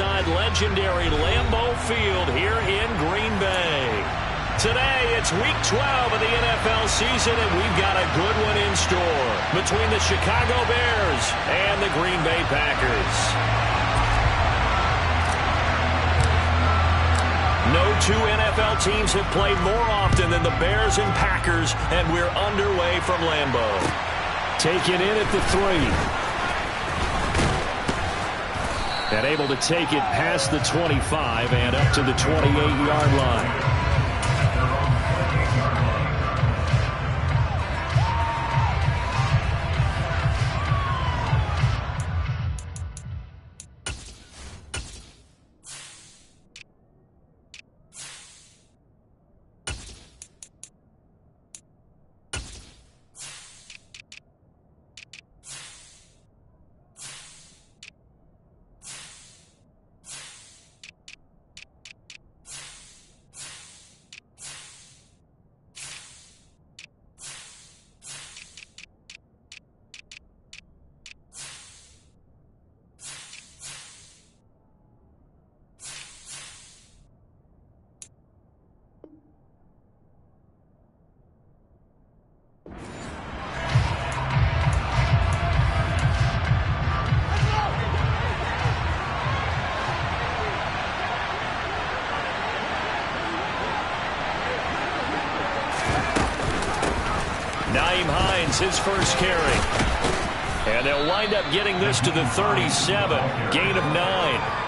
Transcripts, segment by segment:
inside legendary Lambeau Field here in Green Bay. Today, it's Week 12 of the NFL season, and we've got a good one in store between the Chicago Bears and the Green Bay Packers. No two NFL teams have played more often than the Bears and Packers, and we're underway from Lambeau. Taken in at the 3. And able to take it past the 25 and up to the 28-yard line. Nyheim Hines, his first carry. And they'll wind up getting this to the 37. Gain of 9.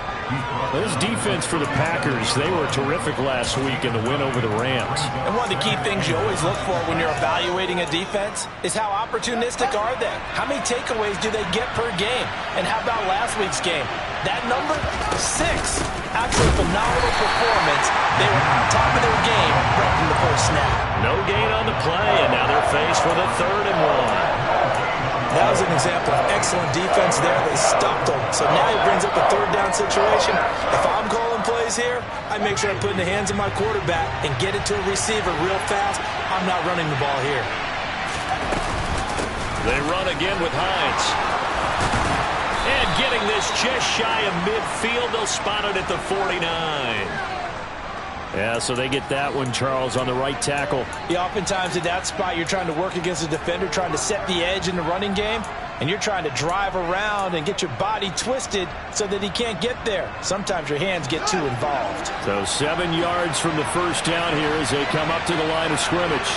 This defense for the Packers, they were terrific last week in the win over the Rams. And one of the key things you always look for when you're evaluating a defense is how opportunistic are they? How many takeaways do they get per game? And how about last week's game? That number, 6. Absolutely phenomenal performance. They were on top of their game right from the first snap. No gain on the play, and now they're faced with a 3rd and 1. That was an example of excellent defense there. They stopped them. So now he brings up a 3rd down situation. If I'm calling plays here, I make sure I put it in the hands of my quarterback and get it to a receiver real fast. I'm not running the ball here. They run again with Hines. And getting this just shy of midfield, they'll spot it at the 49. Yeah, so they get that one, Charles, on the right tackle. Yeah, oftentimes at that spot, you're trying to work against a defender, trying to set the edge in the running game, and you're trying to drive around and get your body twisted so that he can't get there. Sometimes your hands get too involved. So 7 yards from the first down here as they come up to the line of scrimmage.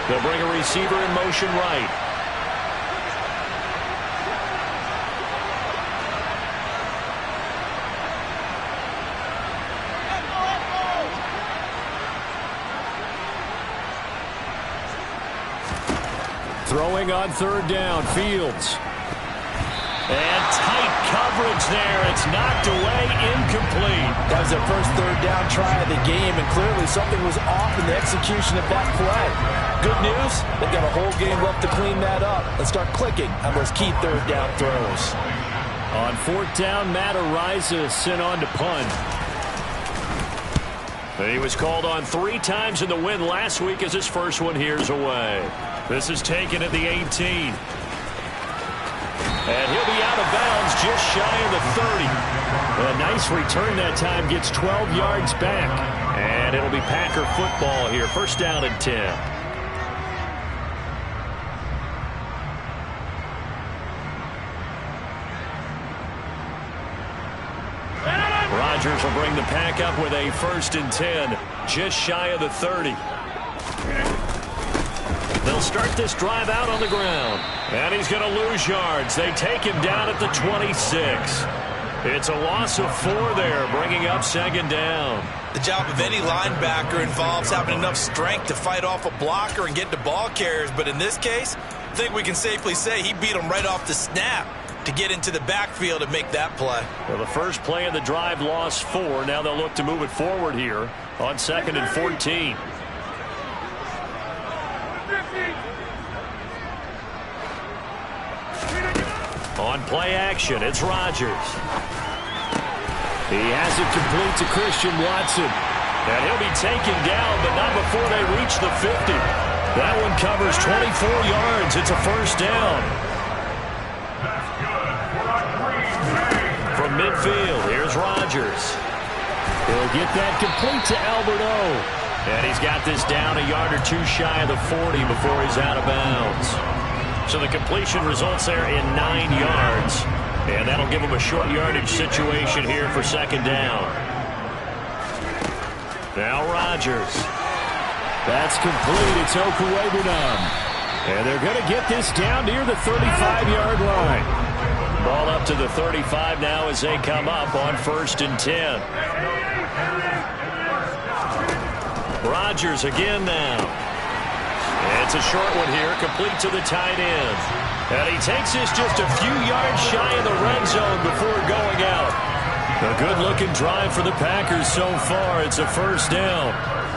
They'll bring a receiver in motion right. Throwing on 3rd down, Fields. And tight coverage there. It's knocked away, incomplete. That was their first 3rd down try of the game, and clearly something was off in the execution of that play. Good news, they've got a whole game left to clean that up and start clicking on those key 3rd down throws. On 4th down, Matt Araiza sent on to punt. He was called on 3 times in the win last week as his first one here's away. This is taken at the 18. And he'll be out of bounds just shy of the 30. A nice return that time, gets 12 yards back. And it'll be Packer football here. 1st down and 10. Rodgers will bring the Pack up with a 1st and 10. Just shy of the 30. They'll start this drive out on the ground. And he's going to lose yards. They take him down at the 26. It's a loss of 4 there, bringing up 2nd down. The job of any linebacker involves having enough strength to fight off a blocker and get to ball carriers. But in this case, I think we can safely say he beat him right off the snap to get into the backfield and make that play. Well, the first play of the drive lost 4. Now they'll look to move it forward here on 2nd and 14. On play action, it's Rodgers. He has it complete to Christian Watson. And he'll be taken down, but not before they reach the 50. That one covers 24 yards. It's a 1st down. That's good for a Green Bay field. Here's Rodgers. He'll get that complete to Albert O. And he's got this down a yard or two shy of the 40 before he's out of bounds. So the completion results there in 9 yards. And that'll give him a short yardage situation here for second down. Now Rodgers. That's complete. It's Okuwebunam. And they're going to get this down near the 35-yard line. Ball up to the 35 now as they come up on 1st and 10. Rodgers again now. It's a short one here, complete to the tight end. And he takes this just a few yards shy of the red zone before going out. A good-looking drive for the Packers so far. It's a first down.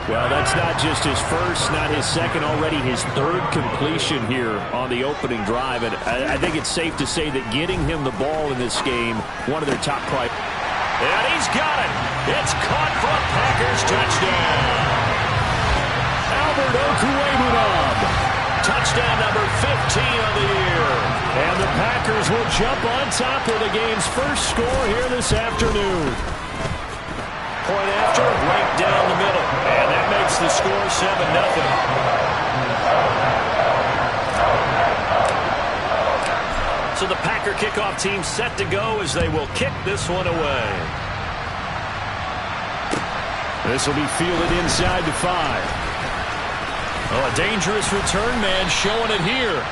Well, that's not just his first, not his second, already his third completion here on the opening drive. And I think it's safe to say that getting him the ball in this game, one of their top priorities. And he's got it. It's caught for a Packers touchdown. Albert Okuwebunam. Touchdown number 15 of the year. And the Packers will jump on top of the game's first score here this afternoon. Point after, right down the middle. And that makes the score 7-0. So the Packer kickoff team set to go as they will kick this one away. This will be fielded inside the 5. Oh, a dangerous return man showing it here.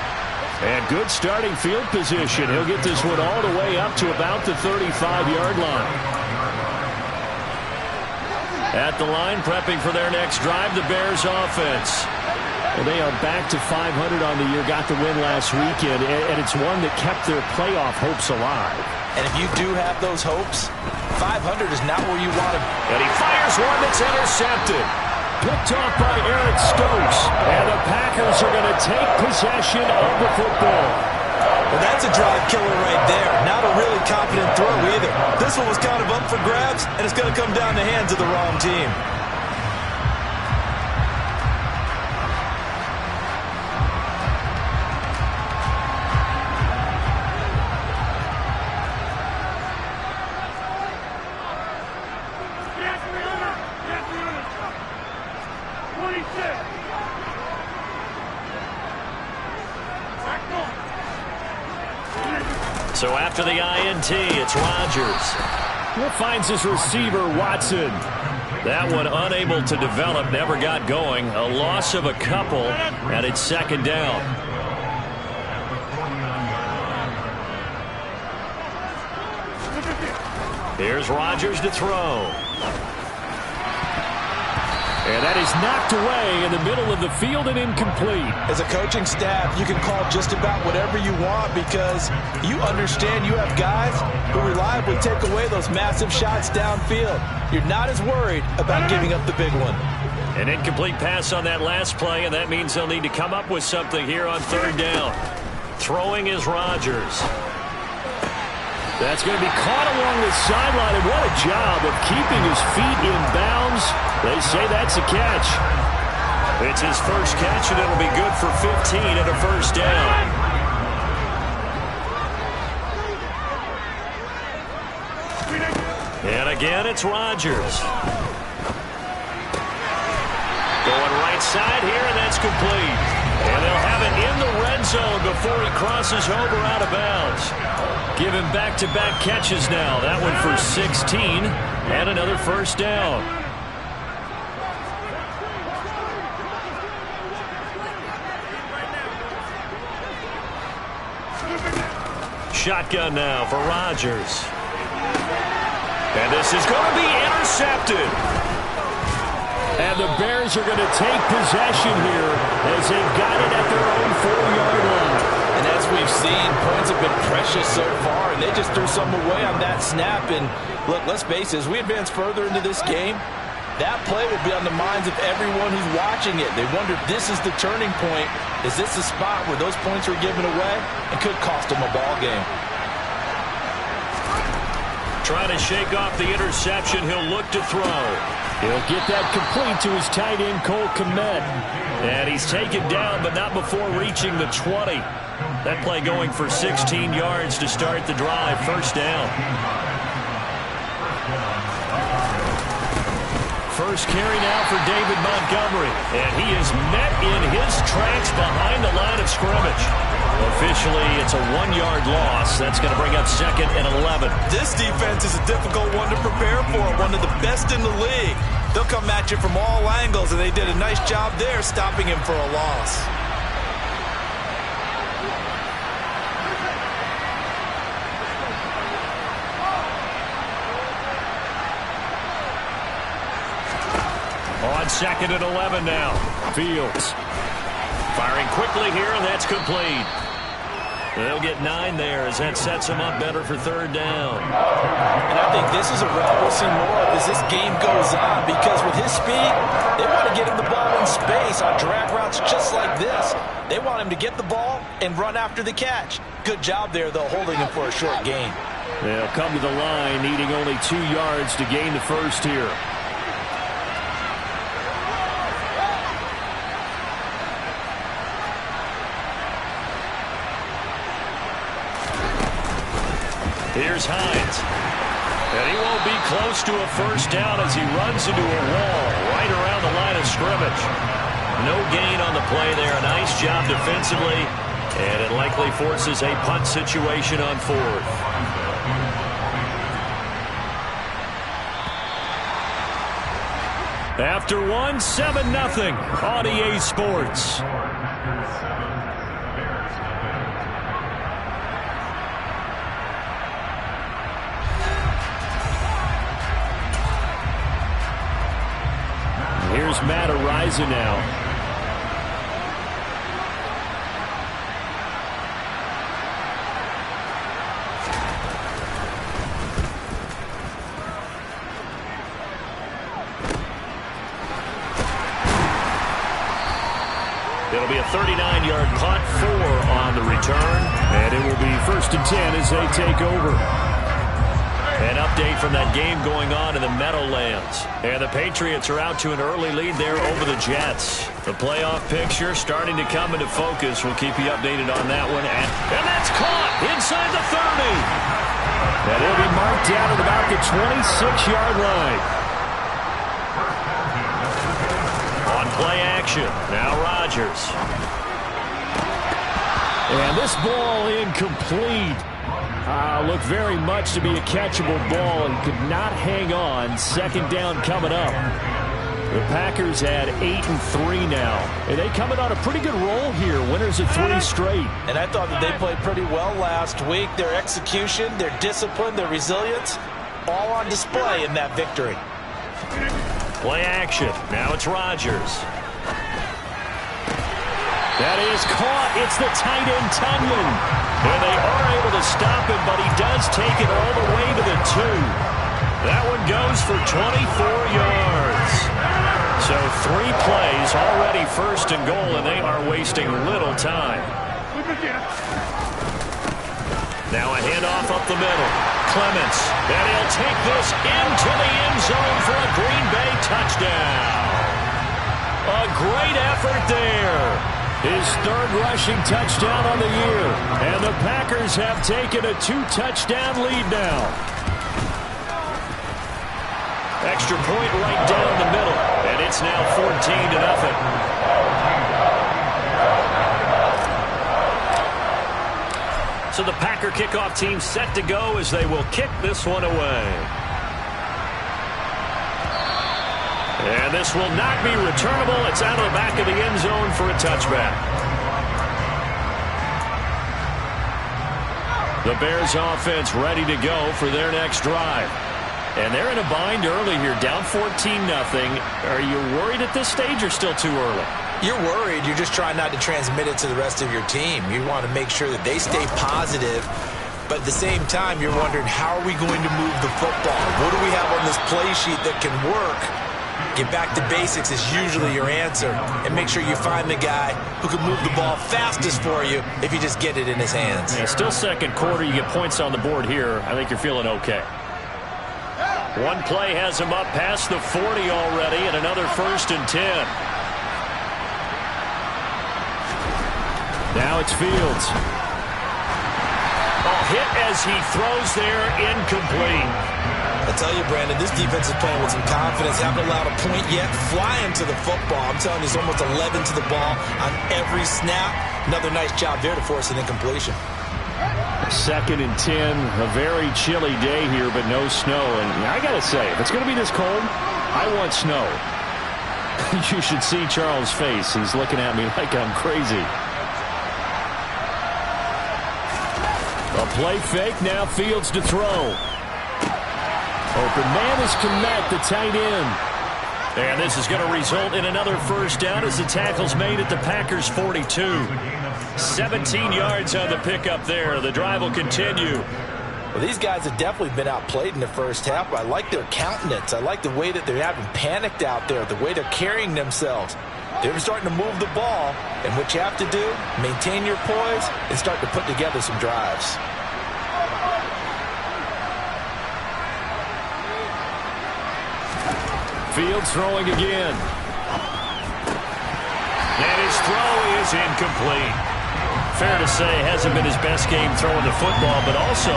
And good starting field position. He'll get this one all the way up to about the 35-yard line. At the line, prepping for their next drive, the Bears offense. Well, they are back to 500 on the year, got the win last weekend, and it's one that kept their playoff hopes alive. And if you do have those hopes, 500 is not where you want to be. And he fires one that's intercepted. Picked off by Eric Stokes. And the Packers are going to take possession of the football. Well, that's a drive killer right there. Not a really confident throw either. This one was kind of up for grabs, and it's going to come down the hands of the wrong team. So after the INT, it's Rodgers. Who finds his receiver, Watson. That one unable to develop, never got going. A loss of a couple, and it's second down. Here's Rodgers to throw. And that is knocked away in the middle of the field and incomplete. As a coaching staff, you can call just about whatever you want because you understand you have guys who reliably take away those massive shots downfield. You're not as worried about giving up the big one. An incomplete pass on that last play, and that means they'll need to come up with something here on third down. Throwing is Rodgers. That's going to be caught along the sideline, and what a job of keeping his feet in bounds. They say that's a catch. It's his first catch, and it'll be good for 15 and a first down. And again, it's Rodgers. Going right side here, and that's complete. And they'll have it in the red zone before he crosses over out of bounds. Give him back-to-back catches now. That one for 16 and another first down. Shotgun now for Rodgers. And this is going to be intercepted. And the Bears are going to take possession here as they've got it at their own 4-yard line. And as we've seen, points have been precious so far, and they just threw some away on that snap. And look, let's face it, as we advance further into this game, that play will be on the minds of everyone who's watching it. They wonder if this is the turning point. Is this the spot where those points are given away and could cost them a ball game? Trying to shake off the interception. He'll look to throw. He'll get that complete to his tight end, Cole Kmet. And he's taken down, but not before reaching the 20. That play going for 16 yards to start the drive. First down. First carry now for David Montgomery, and he is met in his tracks behind the line of scrimmage. Officially, it's a 1-yard loss. That's going to bring up 2nd and 11. This defense is a difficult one to prepare for, one of the best in the league. They'll come at you from all angles, and they did a nice job there stopping him for a loss. On 2nd and 11 now. Fields firing quickly here, and that's complete. They'll get 9 there as that sets them up better for 3rd down. And I think this is a route we'll see more of as this game goes on, because with his speed, they want to get him the ball in space on drag routes just like this. They want him to get the ball and run after the catch. Good job there, though, holding him for a short gain. They'll come to the line, needing only 2 yards to gain the first here. Here's Hines. And he won't be close to a first down as he runs into a wall right around the line of scrimmage. No gain on the play there. A nice job defensively. And it likely forces a punt situation on 4th. After 1, 7-0 on EA Sports. Here's Matt Araiza now. It'll be a 39-yard punt, 4 on the return. And it will be 1st and 10 as they take over. An update from that game going on in the Meadowlands. And the Patriots are out to an early lead there over the Jets. The playoff picture starting to come into focus. We'll keep you updated on that one. And that's caught inside the 30. And it'll be marked down at about the 26-yard line. On play action. Now Rodgers. And this ball incomplete. Looked very much to be a catchable ball and could not hang on. 2nd down coming up. The Packers had 8-3 now. And they coming on a pretty good roll here. Winners of 3 straight. And I thought that they played pretty well last week. Their execution, their discipline, their resilience, all on display in that victory. Play action. Now it's Rodgers. That is caught. It's the tight end, Tunyon. And they are able to stop him, but he does take it all the way to the 2. That one goes for 24 yards. So 3 plays already 1st and goal, and they are wasting little time. Now a handoff up the middle. Clements. And he'll take this into the end zone for a Green Bay touchdown. A great effort there. His 3rd rushing touchdown on the year. And the Packers have taken a 2-touchdown lead now. Extra point right down the middle. And it's now 14-0. So the Packer kickoff team set to go as they will kick this one away. And this will not be returnable. It's out of the back of the end zone for a touchback. The Bears offense ready to go for their next drive. And they're in a bind early here, down 14-0. Are you worried at this stage or still too early? You're worried. You're just trying not to transmit it to the rest of your team. You want to make sure that they stay positive. But at the same time, you're wondering, how are we going to move the football? What do we have on this play sheet that can work? Get back to basics is usually your answer. And make sure you find the guy who can move the ball fastest for you if you just get it in his hands. Yeah, still 2nd quarter. You get points on the board here. I think you're feeling okay. One play has him up past the 40 already, and another 1st and 10. Now it's Fields. Hit as he throws there, incomplete. I tell you, Brandon, this defense is playing with some confidence. Haven't allowed a point yet. Flying to the football. I'm telling you, it's almost 11 to the ball on every snap. Another nice job there to force an incompletion. 2nd and 10, a very chilly day here, but no snow. And I got to say, if it's going to be this cold, I want snow. You should see Charles' face. He's looking at me like I'm crazy. A play fake, now Fields to throw. Open man is Kmet, the tight end. And this is going to result in another first down as the tackle's made at the Packers' 42. 17 yards on the pickup there. The drive will continue. Well, these guys have definitely been outplayed in the first half. I like their countenance. I like the way that they're having panicked out there, the way they're carrying themselves. They're starting to move the ball, and what you have to do, maintain your poise and start to put together some drives. Fields throwing again. And his throw is incomplete. Fair to say, hasn't been his best game throwing the football, but also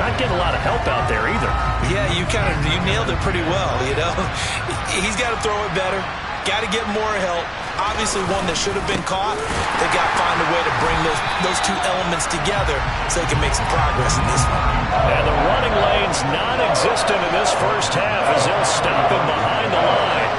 not getting a lot of help out there either. Yeah, you nailed it pretty well, you know. He's got to throw it better. Got to get more help. Obviously one that should have been caught. They got to find a way to bring those two elements together so they can make some progress in this one. And the running lane's non-existent in this first half as they'll stop him behind the line.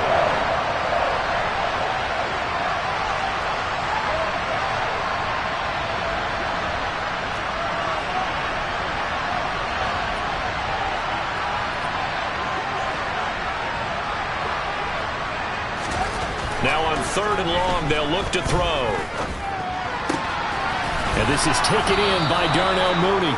Now on 3rd and long, they'll look to throw. And this is taken in by Darnell Mooney.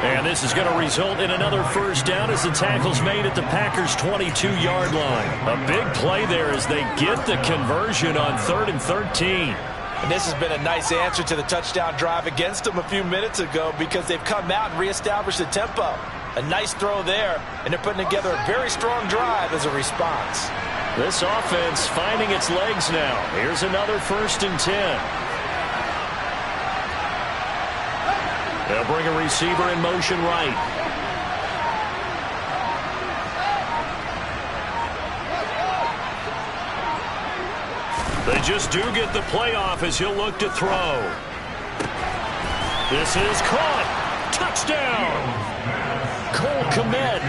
And this is going to result in another first down as the tackle's made at the Packers' 22-yard line. A big play there as they get the conversion on 3rd and 13. And this has been a nice answer to the touchdown drive against them a few minutes ago because they've come out and reestablished the tempo. A nice throw there, and they're putting together a very strong drive as a response. This offense finding its legs now. Here's another 1st and 10. They'll bring a receiver in motion right. They just do get the playoff as he'll look to throw. This is caught. Touchdown. Cole Kmet,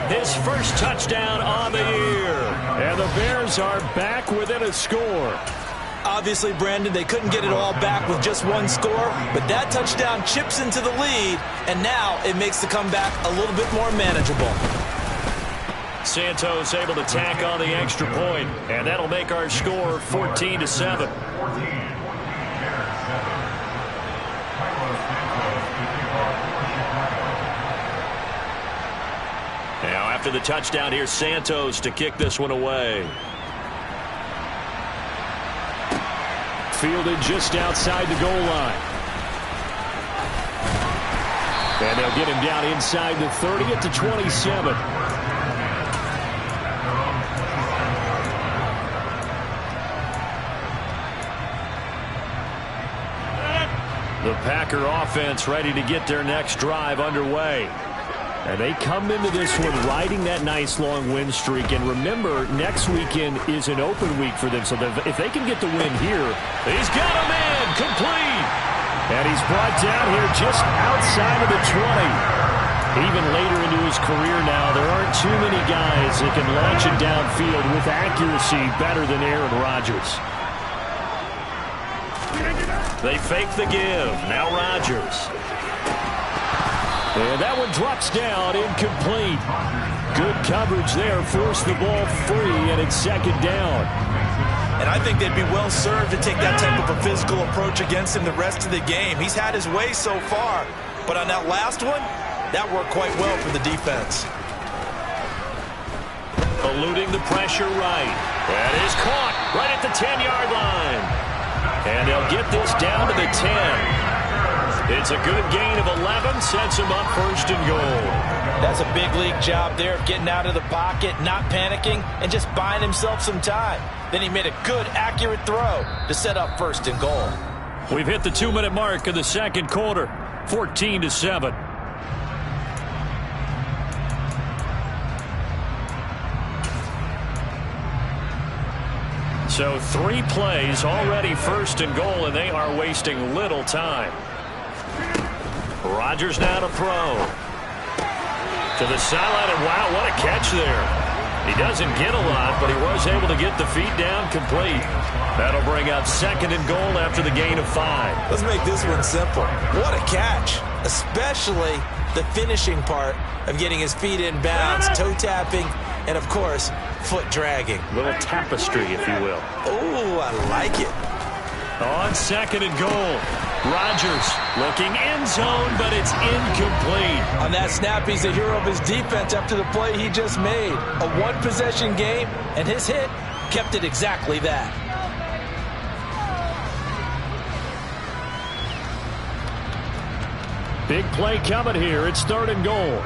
his first touchdown on the year. And the Bears are back within a score. Obviously, Brandon, they couldn't get it all back with just one score, but that touchdown chips into the lead, and now it makes the comeback a little bit more manageable. Santos able to tack on the extra point, and that'll make our score 14-7. Now after the touchdown, here's Santos to kick this one away. Fielded just outside the goal line. And they'll get him down inside the 30 at the 27. The Packer offense ready to get their next drive underway. And they come into this one riding that nice long win streak. And remember, next weekend is an open week for them. So if they can get the win here. He's got a man complete. And he's brought down here just outside of the 20. Even later into his career now, there aren't too many guys that can launch it downfield with accuracy better than Aaron Rodgers. They fake the give. Now Rodgers. And that one drops down, incomplete. Good coverage there, forced the ball free, and it's 2nd down. And I think they'd be well served to take that type of a physical approach against him the rest of the game. He's had his way so far, but on that last one, that worked quite well for the defense. Eluding the pressure right. That is caught right at the 10-yard line. And they'll get this down to the 10. It's a good gain of 11, sets him up 1st and goal. That's a big league job there of getting out of the pocket, not panicking, and just buying himself some time. Then he made a good, accurate throw to set up 1st and goal. We've hit the 2-minute mark of the 2nd quarter, 14-7. So 3 plays already first and goal, and they are wasting little time. Rodgers now to throw. To the sideline, and wow, what a catch there. He doesn't get a lot, but he was able to get the feet down complete. That'll bring up 2nd and goal after the gain of 5. Let's make this one simple. What a catch, especially the finishing part of getting his feet in bounds, toe tapping, and, of course, foot dragging. Little tapestry, if you will. Ooh, I like it. On 2nd and goal, Rodgers looking end zone, but it's incomplete. On that snap, he's the hero of his defense after the play he just made. A one-possession game, and his hit kept it exactly that. Big play coming here. It's 3rd and goal.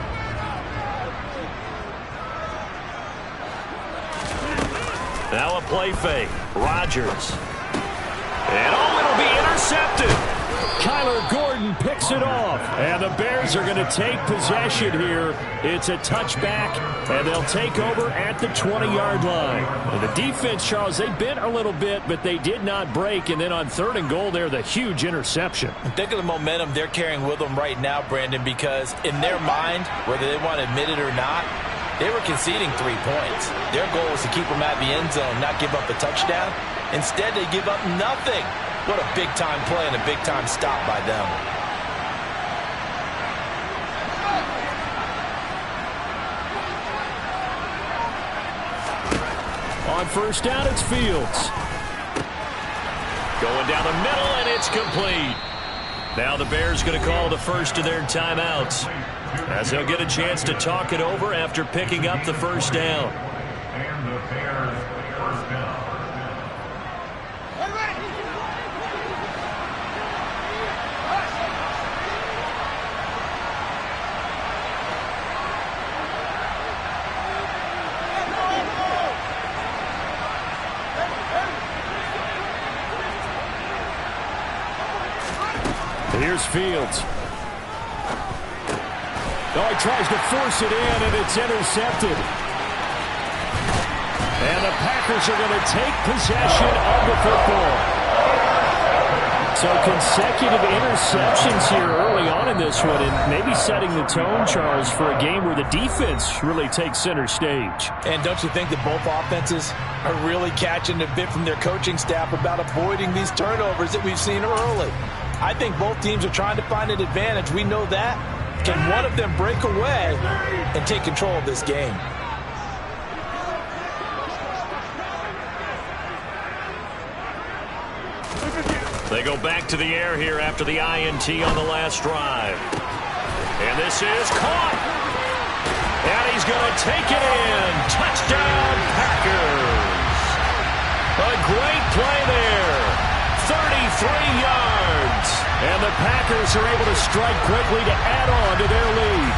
Now a play fake. Rodgers. And it'll be intercepted. Kyler Gordon picks it off. And the Bears are going to take possession here. It's a touchback, and they'll take over at the 20-yard line. And the defense, Charles, they bent a little bit, but they did not break. And then on 3rd and goal there, the huge interception. Think of the momentum they're carrying with them right now, Brandon, because in their mind, whether they want to admit it or not, they were conceding 3 points. Their goal was to keep them at the end zone, not give up a touchdown. Instead, they give up nothing. What a big-time play and a big-time stop by them. On 1st down, it's Fields. Going down the middle, and it's complete. Now the Bears going to call the first of their timeouts, as they'll get a chance to talk it over after picking up the 1st down. And the Bears first down. Here's Fields. Oh, he tries to force it in, and it's intercepted. And the Packers are going to take possession of the football. So consecutive interceptions here early on in this one, and maybe setting the tone, Charles, for a game where the defense really takes center stage. And don't you think that both offenses are really catching a bit from their coaching staff about avoiding these turnovers that we've seen early? I think both teams are trying to find an advantage. We know that. Can one of them break away and take control of this game? They go back to the air here after the INT on the last drive. And this is caught. And he's going to take it in. Touchdown, Packers. A great play there. 33 yards. And the Packers are able to strike quickly to add on to their lead.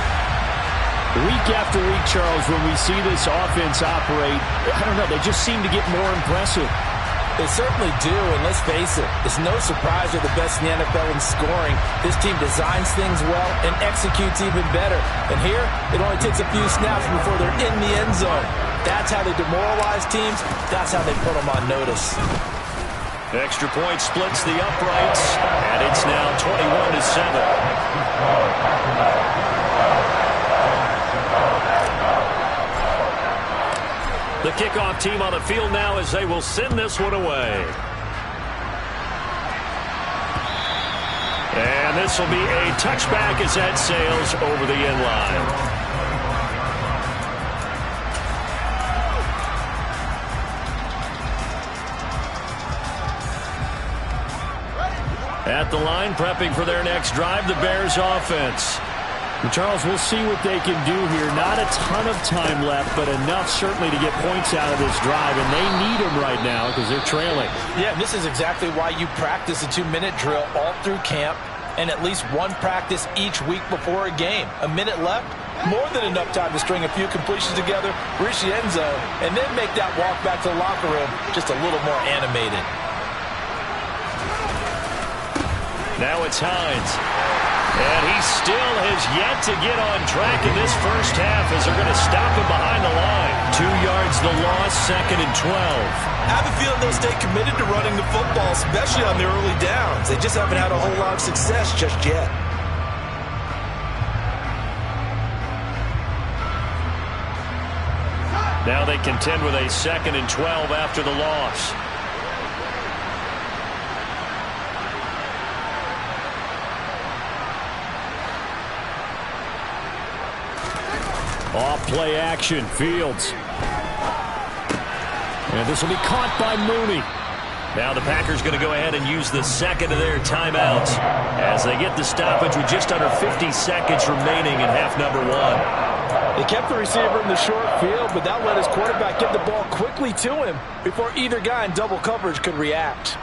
Week after week, Charles, when we see this offense operate, I don't know, they just seem to get more impressive. They certainly do, and let's face it, it's no surprise they're the best in the NFL in scoring. This team designs things well and executes even better. And here, it only takes a few snaps before they're in the end zone. That's how they demoralize teams. That's how they put them on notice. Extra point splits the uprights, and it's now 21-7. The kickoff team on the field now as they will send this one away. And this will be a touchback as that sails over the end line. At the line, prepping for their next drive, the Bears offense. And Charles, we'll see what they can do here. Not a ton of time left, but enough certainly to get points out of this drive, and they need them right now because they're trailing. Yeah, this is exactly why you practice a 2-minute drill all through camp and at least one practice each week before a game. A minute left, more than enough time to string a few completions together, reach the end zone, and then make that walk back to the locker room just a little more animated. Now it's Hines. And he still has yet to get on track in this first half as they're going to stop him behind the line. 2 yards the loss, 2nd and 12. I have a feeling they'll stay committed to running the football, especially on the early downs. They just haven't had a whole lot of success just yet. Now they contend with a 2nd and 12 after the loss. Off play action, Fields. And this will be caught by Mooney. Now the Packers going to go ahead and use the second of their timeouts as they get the stoppage with just under 50 seconds remaining in half number 1. They kept the receiver in the short field, but that let his quarterback get the ball quickly to him before either guy in double coverage could react.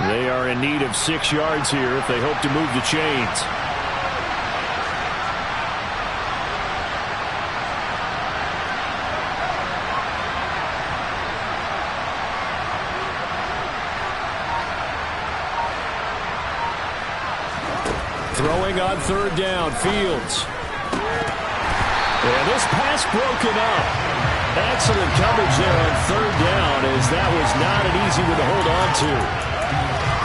They are in need of 6 yards here if they hope to move the chains. Throwing on 3rd down, Fields. And this pass broken up. Excellent coverage there on 3rd down, as that was not an easy one to hold on to.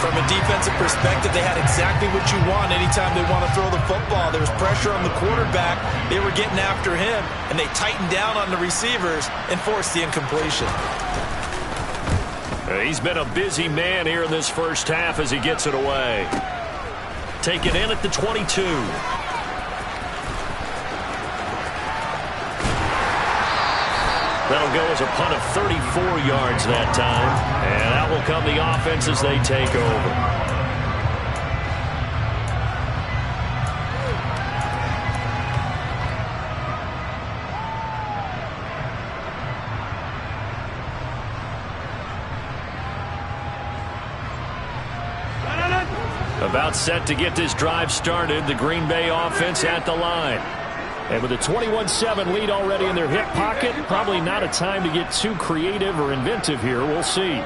From a defensive perspective, they had exactly what you want anytime they want to throw the football. There was pressure on the quarterback. They were getting after him, and they tightened down on the receivers and forced the incompletion. He's been a busy man here in this first half as he gets it away. Taken in at the 22. That'll go as a punt of 34 yards that time. And out will come the offense as they take over. About set to get this drive started, the Green Bay offense at the line. And with a 21-7 lead already in their hip pocket, probably not a time to get too creative or inventive here. We'll see.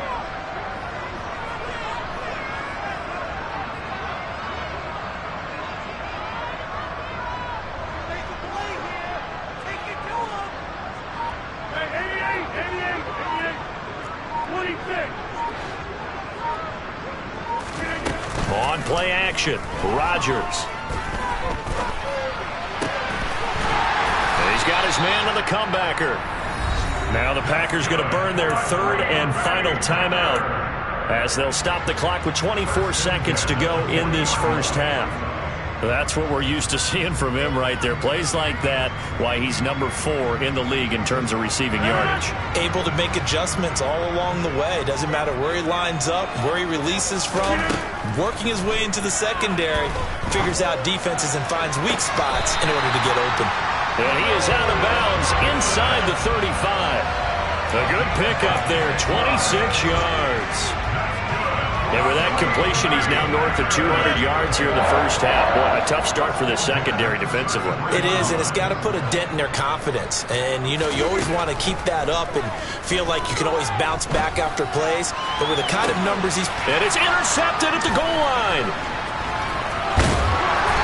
On play action, Rodgers. And he's got his man on the comebacker. Now the Packers going to burn their 3rd and final timeout as they'll stop the clock with 24 seconds to go in this first half. That's what we're used to seeing from him right there. Plays like that, why he's number 4 in the league in terms of receiving yardage. Able to make adjustments all along the way. Doesn't matter where he lines up, where he releases from. Working his way into the secondary, figures out defenses and finds weak spots in order to get open. And he is out of bounds inside the 35. A good pickup there, 26 yards. And with that completion, he's now north of 200 yards here in the first half. Boy, a tough start for the secondary defensively. It is, and it's got to put a dent in their confidence. And, you know, you always want to keep that up and feel like you can always bounce back after plays. But with the kind of numbers he's... And it's intercepted at the goal line.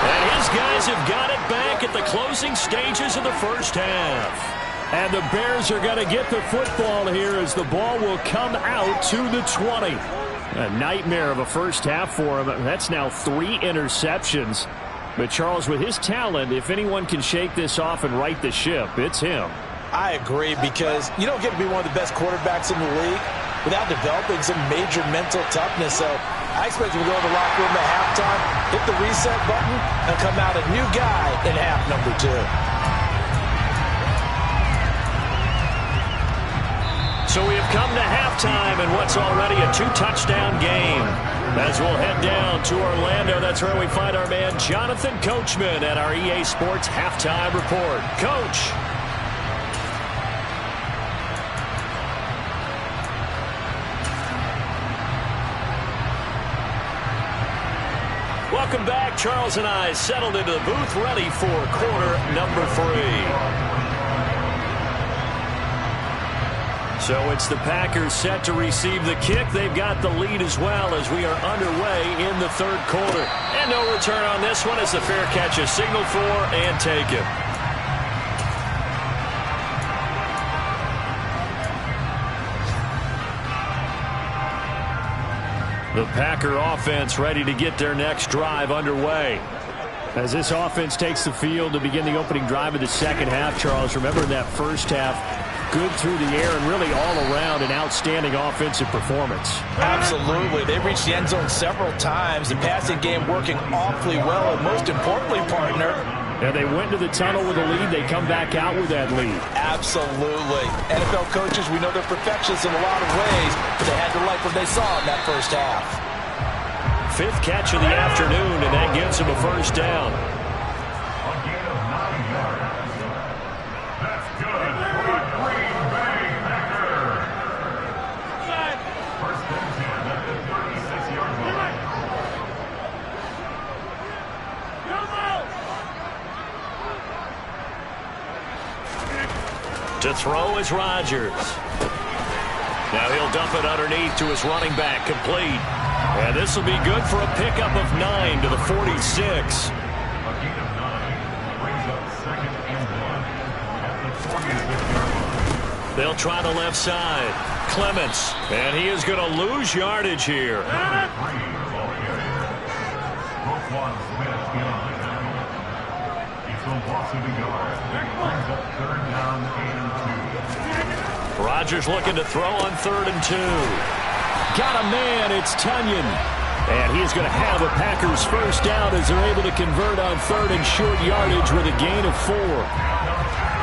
And his guys have got it back at the closing stages of the first half. And the Bears are going to get the football here as the ball will come out to the 20. A nightmare of a first half for him. That's now 3 interceptions. But Charles, with his talent, if anyone can shake this off and right the ship, it's him. I agree, because you don't get to be one of the best quarterbacks in the league without developing some major mental toughness. So I expect him to go to the locker room at halftime, hit the reset button, and come out a new guy in half number 2. So we have come to halftime in what's already a 2-touchdown game. As we'll head down to Orlando, that's where we find our man Jonathan Coachman at our EA Sports Halftime Report. Coach. Welcome back. Charles and I settled into the booth ready for quarter number 3. So it's the Packers set to receive the kick. They've got the lead as well as we are underway in the third quarter. And no return on this one as the fair catch is signaled for and taken. The Packer offense ready to get their next drive underway. As this offense takes the field to begin the opening drive of the second half, Charles, remember in that first half, good through the air and really all around an outstanding offensive performance. Absolutely. They reached the end zone several times. The passing game working awfully well, and most importantly, partner, and they went to the tunnel with a lead. They come back out with that lead. Absolutely. NFL coaches, we know they're perfectionists in a lot of ways, but they had to like what they saw in that first half. Fifth catch of the afternoon, and that gives them a first down. A gain of 9 yards. That's good for the Green Bay Packers. First and 10 at the 36-yard line. To throw is Rodgers. Now he'll dump it underneath to his running back, complete. And this will be good for a pickup of 9 to the 46. A gain of 9 brings up second and 1 at the 46-yard line. They'll try the left side. Clements, and he is going to lose yardage here. Roquan Smith behind. It's a loss of a yard. Brings up third down and 2. Rodgers looking to throw on 3rd and 2. Got a man, it's Tunyon. And he's going to have a Packers first down as they're able to convert on 3rd and short yardage with a gain of 4.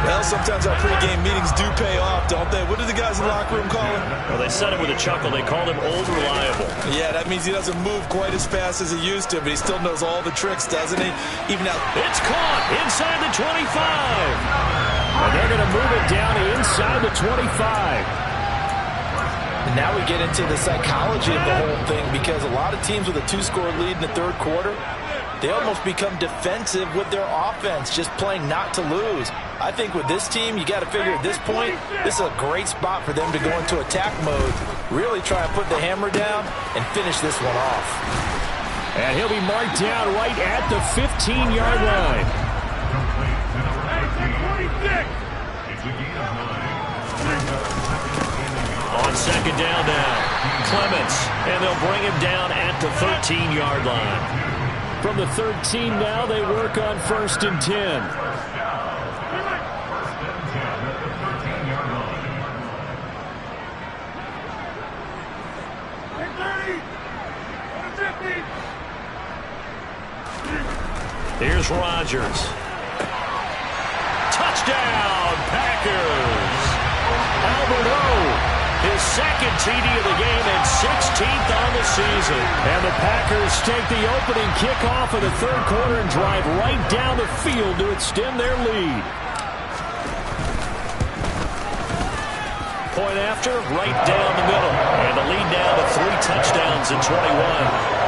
Well, sometimes our pregame meetings do pay off, don't they? What do the guys in the locker room call him? Well, they said it with a chuckle. They called him Old Reliable. Yeah, that means he doesn't move quite as fast as he used to, but he still knows all the tricks, doesn't he? Even now, it's caught inside the 25. And they're going to move it down inside the 25. And now we get into the psychology of the whole thing, because a lot of teams with a 2-score lead in the third quarter, they almost become defensive with their offense, just playing not to lose. I think with this team, you got to figure at this point, this is a great spot for them to go into attack mode, really try and put the hammer down and finish this one off. And he'll be marked down right at the 15-yard line. It's a gain of 9. Brings up on second down now, Clements, and they'll bring him down at the 13-yard line. From the 13 now, they work on 1st and 10. Here's Rodgers. Touchdown, Packers! Albert O, his second TD of the game and 16th on the season. And the Packers take the opening kickoff of the third quarter and drive right down the field to extend their lead. Point after, right down the middle. And the lead now to 3 touchdowns in 21.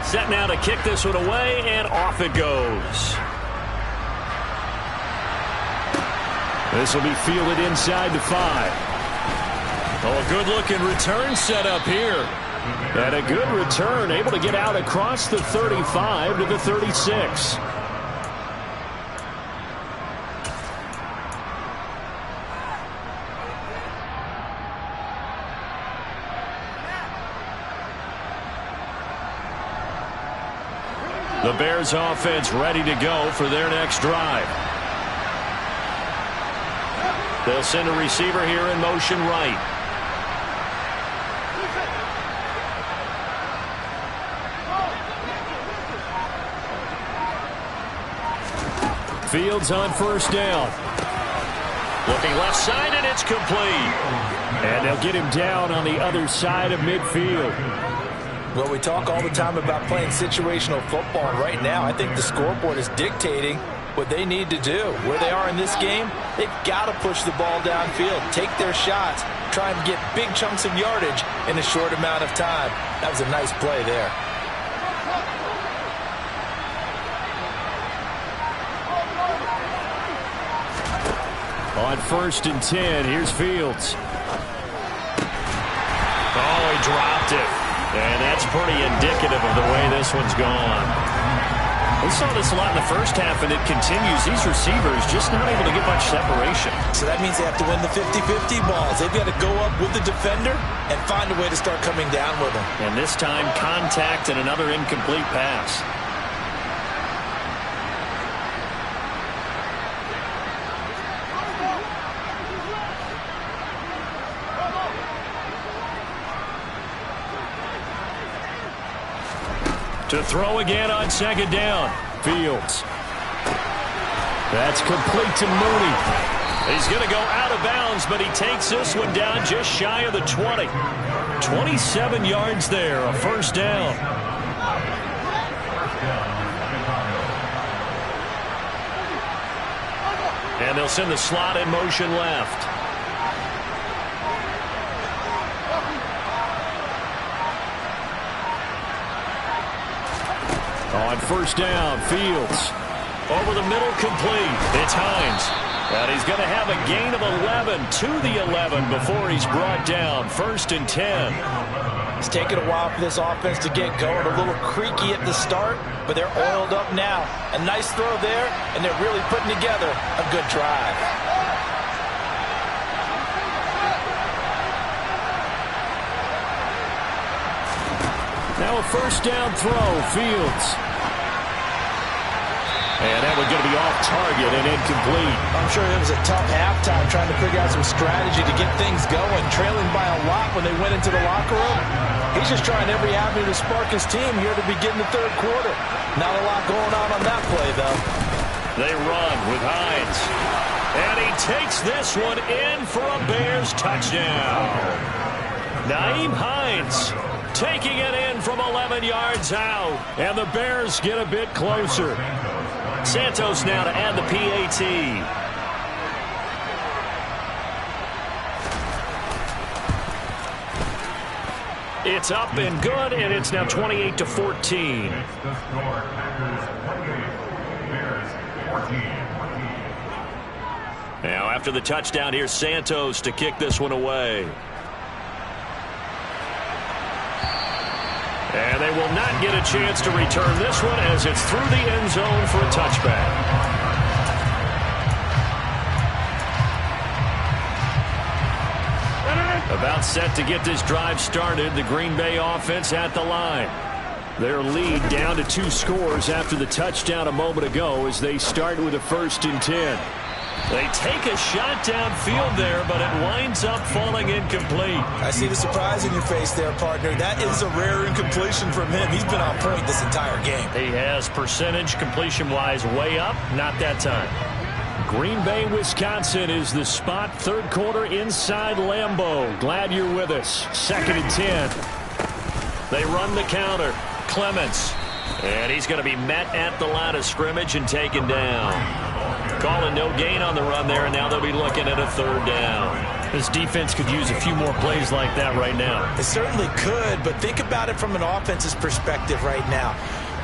Set now to kick this one away, and off it goes. This will be fielded inside the 5. Oh, a good-looking return set up here. And a good return, able to get out across the 35 to the 36. The Bears offense ready to go for their next drive. They'll send a receiver here in motion right. Fields on first down. Looking left side, and it's complete. And they'll get him down on the other side of midfield. Well, we talk all the time about playing situational football, and right now I think the scoreboard is dictating what they need to do. Where they are in this game, they've got to push the ball downfield, take their shots, try and get big chunks of yardage in a short amount of time. That was a nice play there. On 1st and 10, here's Fields. Oh, he dropped it. And that's pretty indicative of the way this one's gone. We saw this a lot in the first half, and it continues. These receivers just not able to get much separation. So that means they have to win the 50-50 balls. They've got to go up with the defender and find a way to start coming down with them. And this time, contact and another incomplete pass. To throw again on 2nd down. Fields. That's complete to Mooney. He's going to go out of bounds, but he takes this one down just shy of the 20. 27 yards there, a 1st down. And they'll send the slot in motion left. On 1st down, Fields. Over the middle, complete. It's Hines. And he's going to have a gain of 11 to the 11 before he's brought down. 1st and 10. It's taken a while for this offense to get going. A little creaky at the start, but they're oiled up now. A nice throw there, and they're really putting together a good drive. Now a 1st down throw, Fields. And that one's going to be off target and incomplete. I'm sure it was a tough halftime trying to figure out some strategy to get things going. Trailing by a lot when they went into the locker room. He's just trying every avenue to spark his team here to begin the 3rd quarter. Not a lot going on that play, though. They run with Hines. And he takes this one in for a Bears touchdown. Nyheim Hines taking it in from 11 yards out. And the Bears get a bit closer. Santos now to add the PAT. It's up and good, and it's now 28-14. The score, Packers 28, Bears 14. Now after the touchdown, here's Santos to kick this one away. And they will not get a chance to return this one as it's through the end zone for a touchback. About set to get this drive started. The Green Bay offense at the line. Their lead down to 2 scores after the touchdown a moment ago as they start with a 1st and 10. They take a shot downfield there, but it winds up falling incomplete. I see the surprise in your face there, partner. That is a rare incompletion from him. He's been on point this entire game. He has percentage completion-wise way up, not that time. Green Bay, Wisconsin is the spot. 3rd quarter inside Lambeau. Glad you're with us. 2nd and 10. They run the counter. Clements. And he's going to be met at the line of scrimmage and taken down. Calling no gain on the run there, and now they'll be looking at a 3rd down. This defense could use a few more plays like that right now. It certainly could, but think about it from an offense's perspective right now.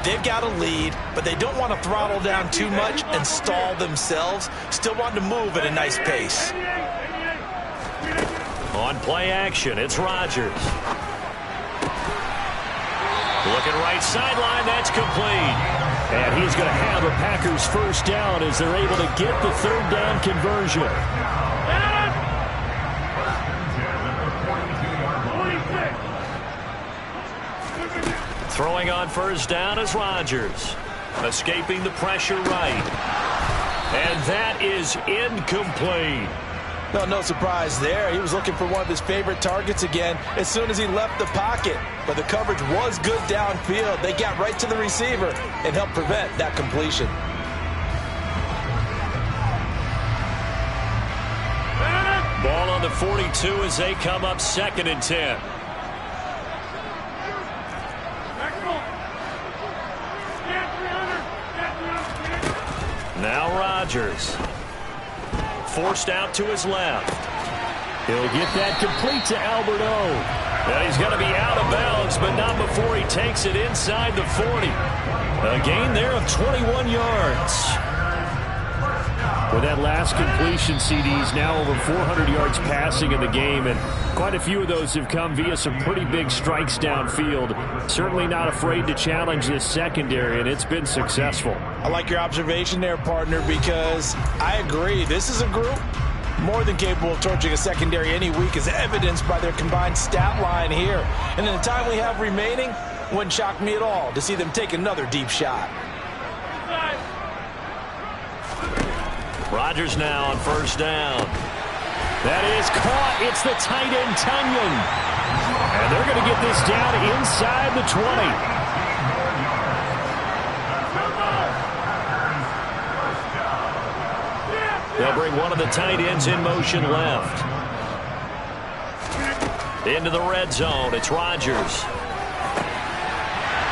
They've got a lead, but they don't want to throttle down too much and stall themselves. Still want to move at a nice pace. On play action, it's Rodgers. Looking right sideline, that's complete. And he's going to have a Packers 1st down as they're able to get the 3rd down conversion. Throwing on 1st down is Rodgers. Escaping the pressure right. And that is incomplete. No surprise there. He was looking for one of his favorite targets again as soon as he left the pocket. But the coverage was good downfield. They got right to the receiver and helped prevent that completion. Ball on the 42 as they come up 2nd and 10. Now Rodgers. Forced out to his left. He'll get that complete to Albert O. And he's going to be out of bounds, but not before he takes it inside the 40. A gain there of 21 yards. With that last completion, CD's now over 400 yards passing in the game, and quite a few of those have come via some pretty big strikes downfield. Certainly not afraid to challenge this secondary, and it's been successful. I like your observation there, partner, because I agree. This is a group more than capable of torching a secondary any week, as evidenced by their combined stat line here. And in the time we have remaining, wouldn't shock me at all to see them take another deep shot. Rodgers now on first down. That is caught. It's the tight end, Tunyon. And they're going to get this down inside the 20. They'll bring one of the tight ends in motion left. Into the red zone. It's Rodgers.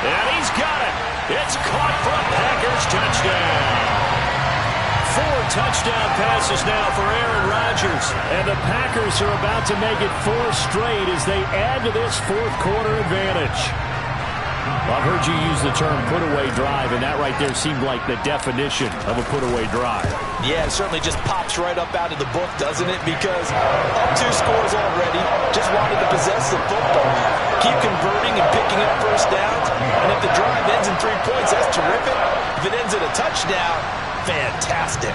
And he's got it. It's caught for a Packers touchdown. 4 touchdown passes now for Aaron Rodgers. And the Packers are about to make it 4 straight as they add to this fourth-quarter advantage. I've heard you use the term put-away drive, and that right there seemed like the definition of a put-away drive. Yeah, it certainly just pops right up out of the book, doesn't it? Because up 2 scores already, just wanted to possess the football. Keep converting and picking up first downs. And if the drive ends in 3 points, that's terrific. If it ends in a touchdown, fantastic.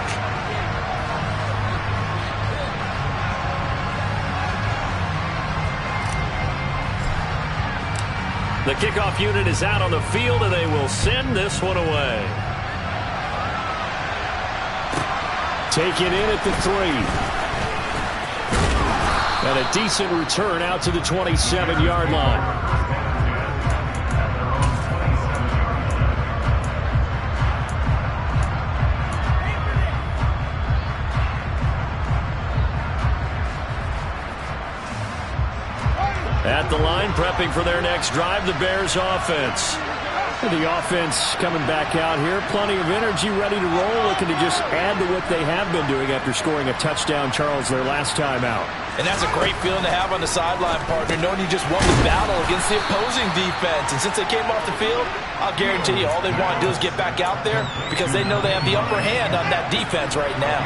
The kickoff unit is out on the field, and they will send this one away. Taken in at the 3. And a decent return out to the 27-yard line. At the line, prepping for their next drive, the Bears offense. The offense coming back out here. Plenty of energy, ready to roll, looking to just add to what they have been doing after scoring a touchdown, Charles, their last time out. And that's a great feeling to have on the sideline, partner, knowing you just won the battle against the opposing defense. And since they came off the field, I'll guarantee you all they want to do is get back out there because they know they have the upper hand on that defense right now.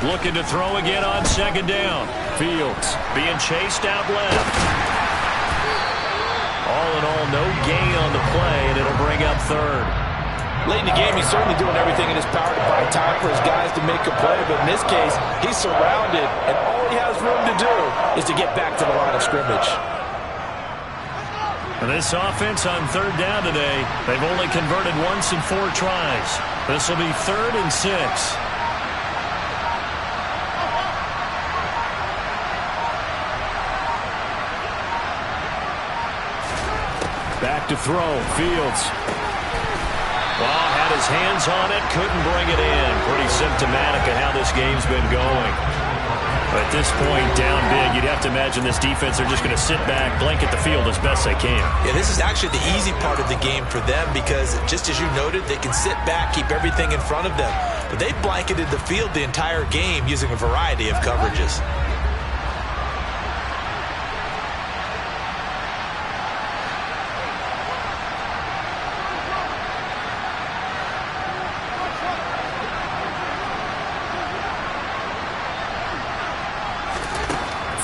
Looking to throw again on second down. Fields being chased out left. All in all, no gain on the play, and it'll bring up third. Late in the game, he's certainly doing everything in his power to buy time for his guys to make a play, but in this case, he's surrounded, and all he has room to do is to get back to the line of scrimmage. And this offense on third down today, they've only converted once in 4 tries. This will be 3rd and 6. Back to throw. Fields. Well, had his hands on it, couldn't bring it in. Pretty symptomatic of how this game's been going. But at this point, down big, you'd have to imagine this defense are just going to sit back, blanket the field as best they can. Yeah, this is actually the easy part of the game for them because, just as you noted, they can sit back, keep everything in front of them. But they blanketed the field the entire game using a variety of coverages.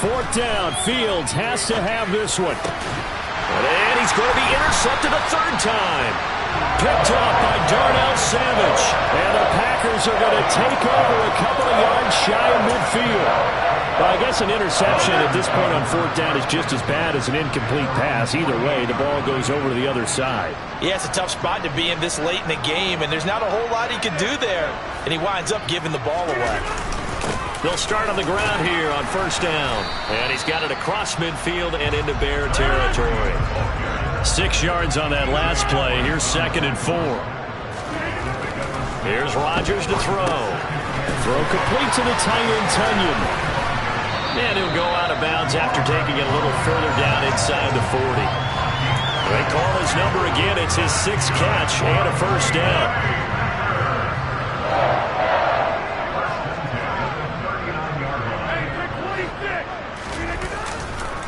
Fourth down. Fields has to have this one. And he's going to be intercepted a 3rd time. Picked off by Darnell Savage. And the Packers are going to take over a couple of yards shy of midfield. Well, I guess an interception at this point on 4th down is just as bad as an incomplete pass. Either way, the ball goes over to the other side. Yeah, it's a tough spot to be in this late in the game, and there's not a whole lot he can do there. And he winds up giving the ball away. They'll start on the ground here on 1st down. And he's got it across midfield and into Bear territory. 6 yards on that last play. Here's 2nd and 4. Here's Rodgers to throw. Throw complete to the tight end, Tunyon. And he'll go out of bounds after taking it a little further down inside the 40. They call his number again. It's his 6th catch and a 1st down.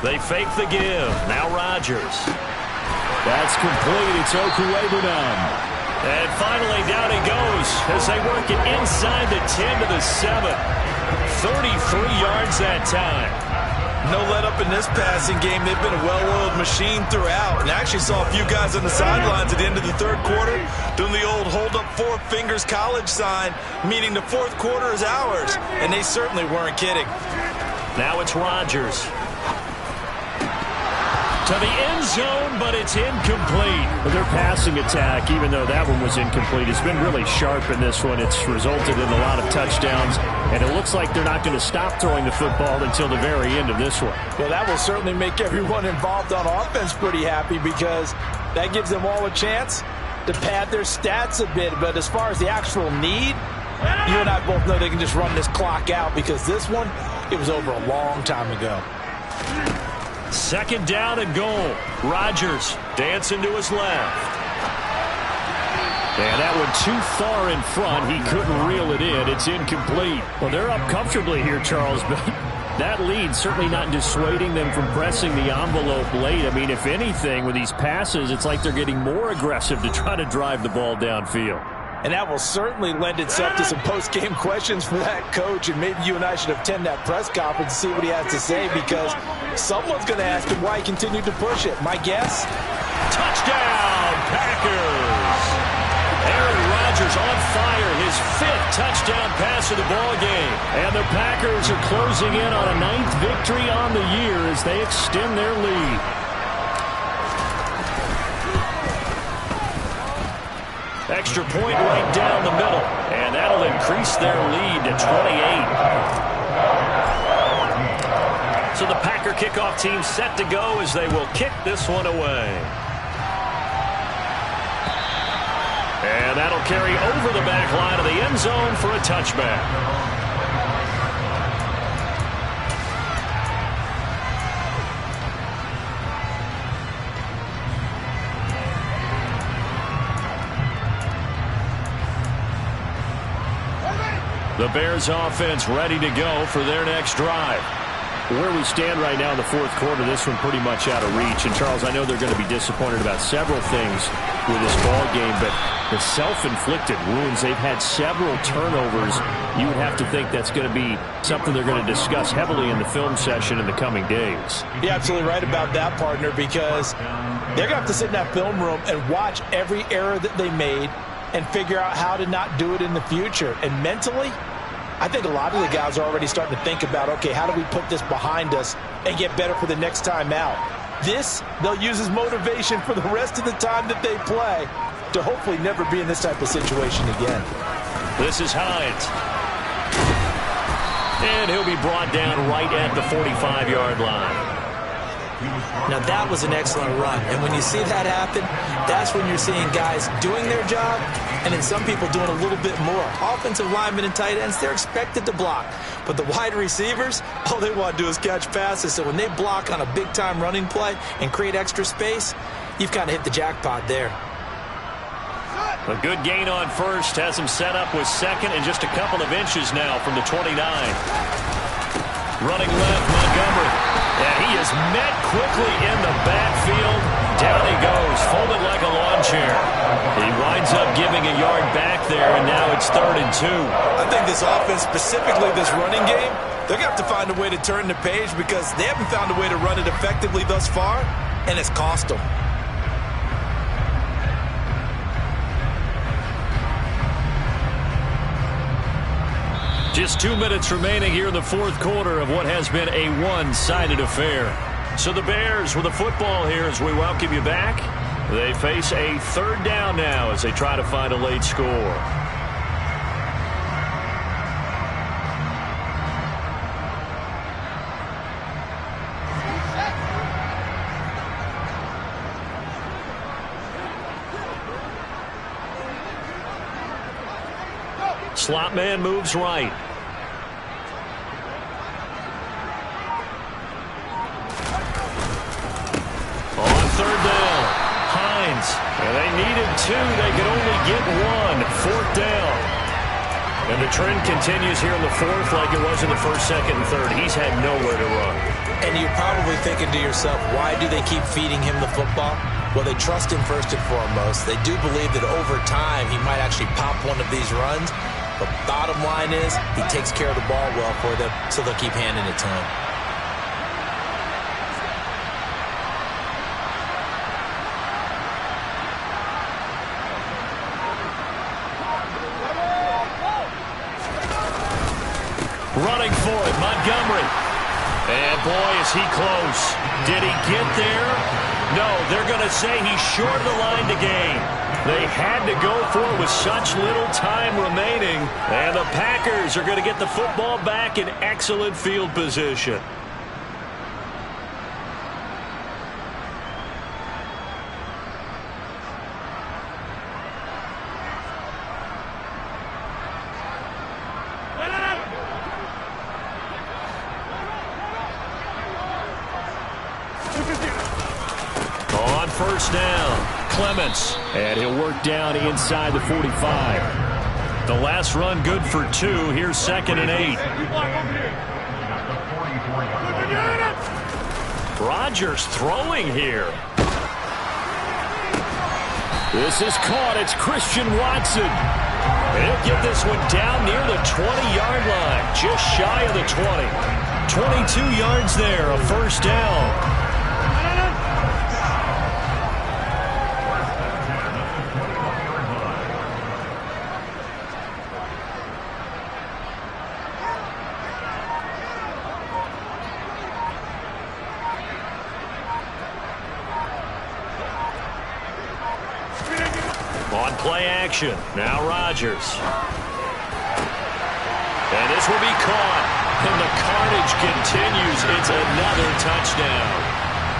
They fake the give. Now Rodgers. That's complete. It's Okuegbunam. And finally, down he goes as they work it inside the 10 to the 7. 33 yards that time. No let up in this passing game. They've been a well-oiled machine throughout. And I actually saw a few guys on the sidelines at the end of the third quarter doing the old hold up 4 fingers college sign, meaning the fourth quarter is ours. And they certainly weren't kidding. Now it's Rodgers. To the end zone, but it's incomplete. Their passing attack, even though that one was incomplete, has been really sharp in this one. It's resulted in a lot of touchdowns, and it looks like they're not going to stop throwing the football until the very end of this one. Well, that will certainly make everyone involved on offense pretty happy because that gives them all a chance to pad their stats a bit. But as far as the actual need, you and I both know they can just run this clock out because this one, it was over a long time ago. Second down and goal. Rodgers dancing to his left. And that one too far in front. He couldn't reel it in. It's incomplete. Well, they're up comfortably here, Charles, but that lead certainly not dissuading them from pressing the envelope late. I mean, if anything, with these passes, it's like they're getting more aggressive to try to drive the ball downfield. And that will certainly lend itself to some post-game questions for that coach. And maybe you and I should attend that press conference to see what he has to say because someone's going to ask him why he continued to push it. My guess? Touchdown, Packers! Aaron Rodgers on fire, his 5th touchdown pass of the ball game. And the Packers are closing in on a 9th victory on the year as they extend their lead. Extra point right down the middle, and that'll increase their lead to 28. So the Packer kickoff team set to go as they will kick this one away. And that'll carry over the back line of the end zone for a touchback. The Bears offense ready to go for their next drive. Where we stand right now in the fourth quarter, this one pretty much out of reach. And, Charles, I know they're going to be disappointed about several things with this ball game, but the self-inflicted wounds, they've had several turnovers. You would have to think that's going to be something they're going to discuss heavily in the film session in the coming days. You're absolutely right about that, partner, because they're going to have to sit in that film room and watch every error that they made and figure out how to not do it in the future. And mentally, I think a lot of the guys are already starting to think about, okay, how do we put this behind us and get better for the next time out? This, they'll use as motivation for the rest of the time that they play to hopefully never be in this type of situation again. This is Hines. And he'll be brought down right at the 45-yard line. Now that was an excellent run, and when you see that happen, that's when you're seeing guys doing their job and then some people doing a little bit more. Offensive linemen and tight ends, they're expected to block, but the wide receivers, all they want to do is catch passes. So when they block on a big-time running play and create extra space, you've kind of hit the jackpot there. A good gain on first has him set up with second and just a couple of inches now from the 29. Running left, Montgomery. And he is met quickly in the backfield. Down he goes, folded like a lawn chair. He winds up giving a yard back there, and now it's 3rd and 2. I think this offense, specifically this running game, they're going to have to find a way to turn the page because they haven't found a way to run it effectively thus far, and it's cost them. Just 2 minutes remaining here in the fourth quarter of what has been a one-sided affair. So the Bears with the football here as we welcome you back. They face a 3rd down now as they try to find a late score. Slot man moves right. On 3rd down, Hines. And they needed 2. They could only get 1. 4th down. And the trend continues here in the fourth like it was in the first, second, and third. He's had nowhere to run. And you're probably thinking to yourself, why do they keep feeding him the football? Well, they trust him first and foremost. They do believe that over time he might actually pop one of these runs. But bottom line is he takes care of the ball well for them, so they'll keep handing it to him. Running for it, Montgomery. And boy, is he close. Did he get there? No, they're going to say he's short of the line to gain. They had to go for it with such little time remaining. And the Packers are going to get the football back in excellent field position. On first down, Clements. And he'll work down inside the 45. The last run good for 2. Here's 2nd and 8. Rodgers throwing here. This is caught. It's Christian Watson. He'll get this one down near the 20-yard line, just shy of the 20. 22 yards there, a first down. On play action, now Rodgers. And this will be caught. And the carnage continues. It's another touchdown.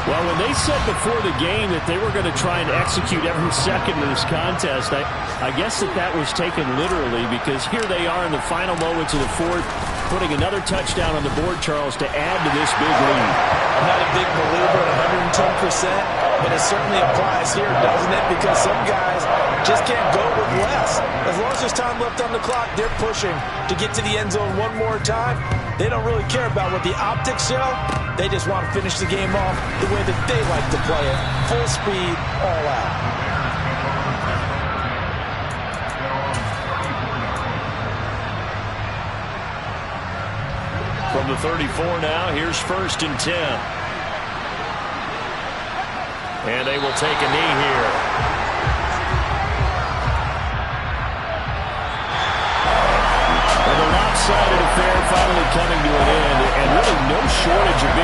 Well, when they said before the game that they were going to try and execute every second of this contest, I guess that was taken literally, because here they are in the final moments of the fourth, putting another touchdown on the board, Charles, to add to this big lead. I'm not a big believer in 110%, but it certainly applies here, doesn't it? Because some guys just can't go with less. As long as there's time left on the clock, they're pushing to get to the end zone one more time. They don't really care about what the optics show. They just want to finish the game off the way that they like to play it. Full speed, all out. From the 34 now, here's 1st and 10. And they will take a knee here. And the lopsided affair finally coming to an end, and really no shortage of big